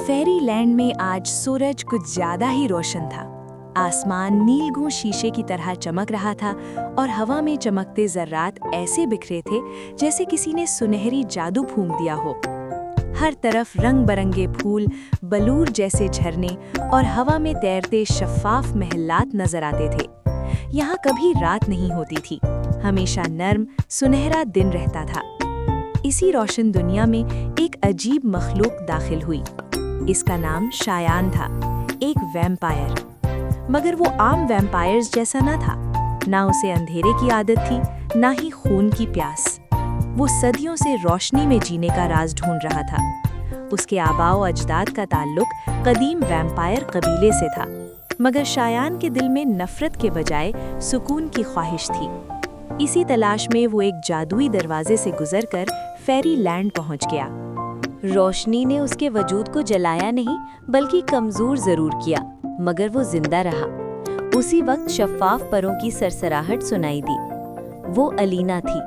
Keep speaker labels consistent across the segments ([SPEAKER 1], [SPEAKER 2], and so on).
[SPEAKER 1] फेरी land में आज सूरज कुछ ज्यादा ही रोशन था। आसमान नीलगू शीशे की तरह चमक रहा था और हवा में चमकते जर्रात ऐसे बिखरे थे जैसे किसी ने सुनहरी जादू फूंक दिया हो। हर तरफ रंग बरंगे फूल, बलूर जैसे झरने और हवा में तैरते शफ़ाफ महलात नजर आते थे। यहाँ कभी रात नहीं होती थी, हमेशा नर्म सुनहरा दिन रहता था। इसी रोशन दुनिया में एक अजीब मखलूक दाखिल हुई। इसका नाम शायान था, एक वैम्पायर। मगर वो आम वैम्पायर्स जैसा न था। ना उसे अंधेरे की आदत थी, ना ही खून की प्यास। वो सदियों से रोशनी में जीने का राज ढूंढ रहा था। उसके आबाओ अजदाद का ताल्लुक कदीम वैम्पायर कबीले से था, मगर शायान के दिल में नफरत के बजाय सुकून की ख्वाहिश थी। इसी तलाश में वो एक जादुई दरवाजे से गुजरकर फेरी लैंड पहुंच गया। रोशनी ने उसके वजूद को जलाया नहीं, बल्कि कमजोर जरूर किया, मगर वो जिंदा रहा। उसी वक्त शफ़ाफ परों की सरसराहट सुनाई दी। वो अलीना थी,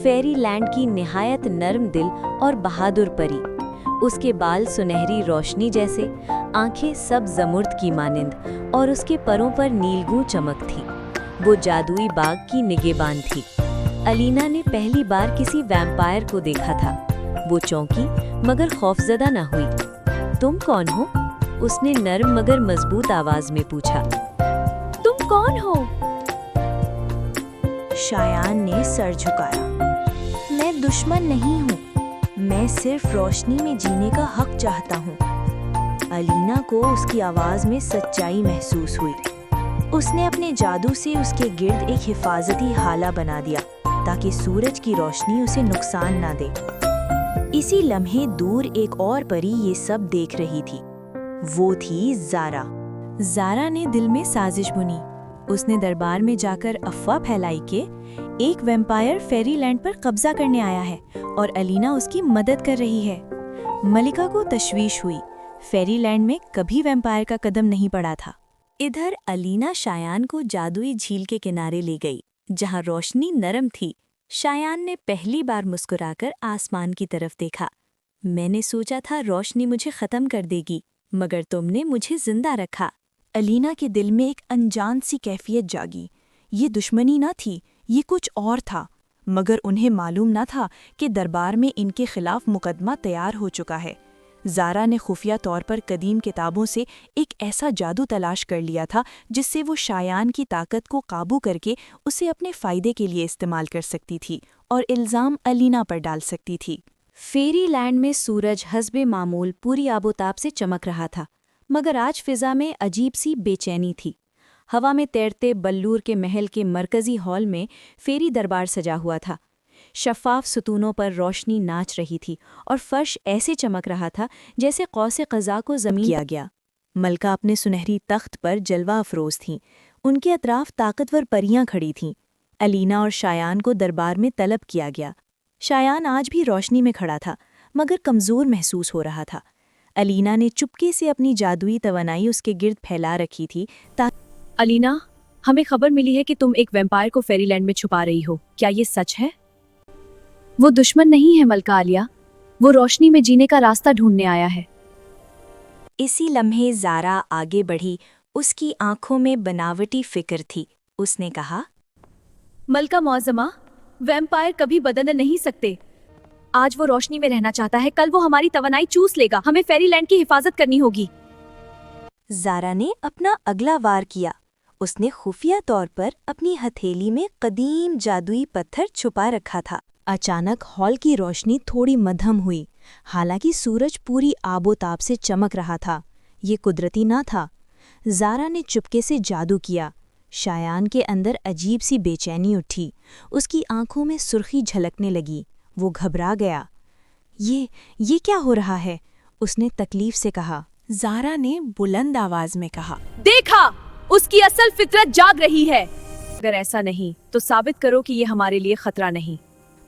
[SPEAKER 1] फेरी लैंड की निहायत नर्म दिल और बहादुर परी। उसके बाल सुनहरी रोशनी जैसे, आंखें सब जमुर्द की मानिंद और उसके परों पर नीलगू चमक थी। वो जादुई बाग की निगहबान थी। अलीना ने पहली बार किसी वैम्पायर को देखा था। वो चौंकी मगर खौफजदा न हुई। तुम कौन हो? उसने नर्म मगर मजबूत आवाज में पूछा।
[SPEAKER 2] तुम कौन हो?
[SPEAKER 1] शायान ने सर झुकाया। मैं दुश्मन नहीं हूँ, मैं सिर्फ रोशनी में जीने का हक चाहता हूँ। अलीना को उसकी आवाज में सच्चाई महसूस हुई। उसने अपने जादू से उसके गिर्द एक हिफाजती हाला बना दिया ताकि सूरज की रोशनी उसे नुकसान ना दे। इसी लम्हे दूर एक और परी ये सब देख रही थी। वो थी ज़ारा। ज़ारा ने दिल में साजिश बुनी। उसने दरबार में जाकर अफवाह फैलाई कि एक वैम्पायर फेरी लैंड पर कब्जा करने आया है और अलीना उसकी मदद कर रही है। मलिका को तशवीश हुई। फेरी लैंड में कभी वैम्पायर का कदम नहीं पड़ा था। इधर अलीना शायान को जादुई झील के किनारे ले गई, जहां रोशनी नरम थी। शायान ने पहली बार मुस्कुराकर आसमान की तरफ देखा। मैंने सोचा था रोशनी मुझे खत्म कर देगी, मगर तुमने मुझे जिंदा रखा। अलीना के दिल में एक अनजान सी कैफियत जागी। ये दुश्मनी न थी, ये कुछ और था। मगर उन्हें मालूम न था कि दरबार में इनके खिलाफ मुकदमा तैयार हो चुका है। ज़ारा ने खुफिया तौर पर कदीम किताबों से एक ऐसा जादू तलाश कर लिया था जिससे वो शायान की ताकत को काबू करके उसे अपने फ़ायदे के लिए इस्तेमाल कर सकती थी और इल्ज़ाम अलीना पर डाल सकती थी। फेरी लैंड में सूरज हस्बे मामूल पूरी आबोताब से चमक रहा था, मगर आज फ़िज़ा में अजीब सी बेचैनी थी। हवा में तैरते बल्लूर के महल के मरकज़ी हॉल में फेरी दरबार सजा हुआ था। शफ़ाफ सुतूनों पर रोशनी नाच रही थी और फर्श ऐसे चमक रहा था जैसे कौसे क़ज़ा को ज़मीन किया गया। मलका अपने सुनहरी तख्त पर जलवा अफरोज़ थीं। उनके अतराफ ताकतवर परियां खड़ी थीं। अलीना और शायान को दरबार में तलब किया गया। शायान आज भी रोशनी में खड़ा था, मगर कमज़ोर महसूस हो रहा था। अलीना ने चुपके से अपनी जादुई तवानाई उसके गिर्द फैला रखी थी।
[SPEAKER 2] अलीना, हमें खबर मिली है कि तुम एक वैम्पायर को फेरी लैंड में छुपा रही हो। क्या ये सच है? वो दुश्मन नहीं है मलका आलिया, वो रोशनी में जीने का रास्ता ढूंढने आया है।
[SPEAKER 1] इसी लम्हे ज़ारा आगे बढ़ी। उसकी आंखों में बनावटी फिक्र थी। उसने कहा,
[SPEAKER 2] मलका मौज़मा, वैम्पायर कभी बदल नहीं सकते। आज वो रोशनी में रहना चाहता है, कल वो हमारी तवानाई चूस लेगा। हमें फेरी लैंड की हिफाजत करनी होगी।
[SPEAKER 1] ज़ारा ने अपना अगला वार किया। उसने खुफिया तौर पर अपनी हथेली में कदीम जादुई पत्थर छुपा रखा था। अचानक हॉल की रोशनी थोड़ी मध्यम हुई। हालांकि सूरज पूरी आबोताब से चमक रहा था। ये कुदरती ना था। ज़ारा ने चुपके से जादू किया। शायान के अंदर अजीब सी बेचैनी उठी। उसकी आंखों में सुर्खी झलकने लगी। वो घबरा गया। ये क्या हो रहा है? उसने तकलीफ से कहा। ज़ारा ने बुलंद आवाज में कहा,
[SPEAKER 2] देखा, उसकी असल फितरत जाग रही है। अगर ऐसा नहीं तो साबित करो कि ये हमारे लिए खतरा नहीं।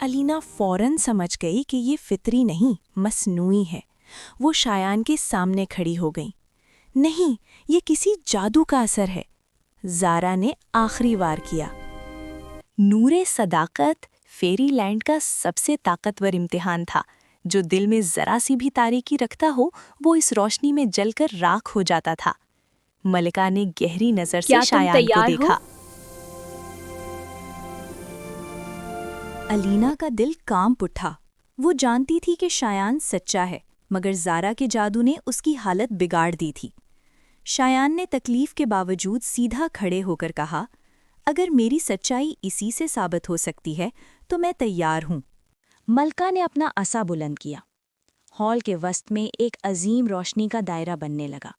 [SPEAKER 1] अलीना फौरन समझ गई कि ये फितरी नहीं, मसनूई है। वो शायान के सामने खड़ी हो गई। नहीं, ये किसी जादू का असर है। ज़ारा ने आखिरी वार किया। नूरे सदाकत फेरी लैंड का सबसे ताकतवर इम्तिहान था, जो दिल में जरा सी भी तारीकी रखता हो वो इस रोशनी में जलकर राख हो जाता था। मलिका ने गहरी नजर
[SPEAKER 2] क्या
[SPEAKER 1] से
[SPEAKER 2] तुम
[SPEAKER 1] शायान को
[SPEAKER 2] तैयार हो?
[SPEAKER 1] देखा। अलीना का दिल कांप उठा। वो जानती थी कि शायान सच्चा है, मगर ज़ारा के जादू ने उसकी हालत बिगाड़ दी थी। शायान ने तकलीफ के बावजूद सीधा खड़े होकर कहा, अगर मेरी सच्चाई इसी से साबित हो सकती है तो मैं तैयार हूँ। मलका ने अपना असा बुलंद किया। हॉल के वस्त में एक अजीम रोशनी का दायरा बनने लगा,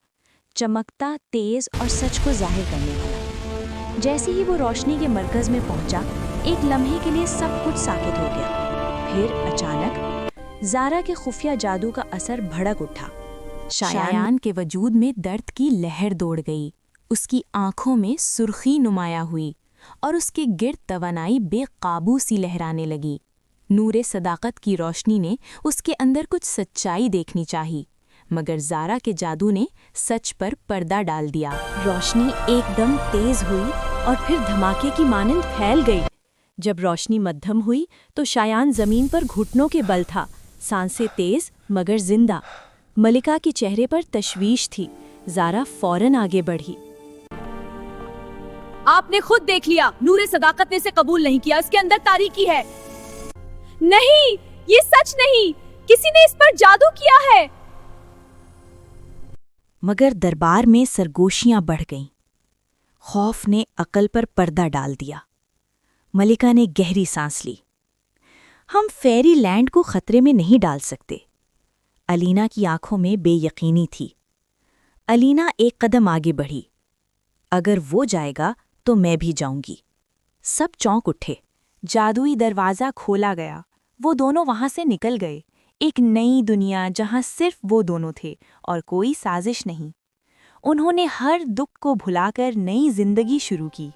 [SPEAKER 1] चमकता, तेज और सच को जाहिर करने वाला। जैसे ही वो रोशनी के मरकज में पहुंचा, एक लम्हे के लिए सब कुछ साकित हो गया। फिर अचानक ज़ारा के खुफिया जादू का असर भड़क उठा। शायान के वजूद में दर्द की लहर दौड़ गई। उसकी आंखों में सुर्खी नुमाया हुई और उसके गिर्द तवानाई बेकाबू सी लहराने लगी। नूरे सदाकत की रोशनी ने उसके अंदर कुछ सच्चाई देखनी चाहिए, मगर ज़ारा के जादू ने सच पर पर्दा डाल दिया। रोशनी एकदम तेज हुई और फिर धमाके की मानंद फैल गई। जब रोशनी मध्यम हुई तो शायान जमीन पर घुटनों के बल था, सांसें तेज मगर जिंदा। मलिका के चेहरे पर तशवीश थी। ज़ारा फौरन आगे बढ़ी।
[SPEAKER 2] आपने खुद देख लिया, नूरे सदाकत ने इसे कबूल नहीं किया, इसके अंदर तारीकी है। नहीं, ये सच नहीं, किसी ने इस पर जादू किया है।
[SPEAKER 1] मगर दरबार में सरगोशियां बढ़ गईं। खौफ ने अकल पर पर्दा डाल दिया। मलिका ने गहरी सांस ली। हम फेरी लैंड को खतरे में नहीं डाल सकते। अलीना की आंखों में बेयकीनी थी। अलीना एक कदम आगे बढ़ी। अगर वो जाएगा तो मैं भी जाऊंगी। सब चौंक उठे। जादुई दरवाज़ा खोला गया। वो दोनों वहां से निकल गए। एक नई दुनिया जहां सिर्फ वो दोनों थे और कोई साजिश नहीं। उन्होंने हर दुख को भुलाकर नई जिंदगी शुरू की।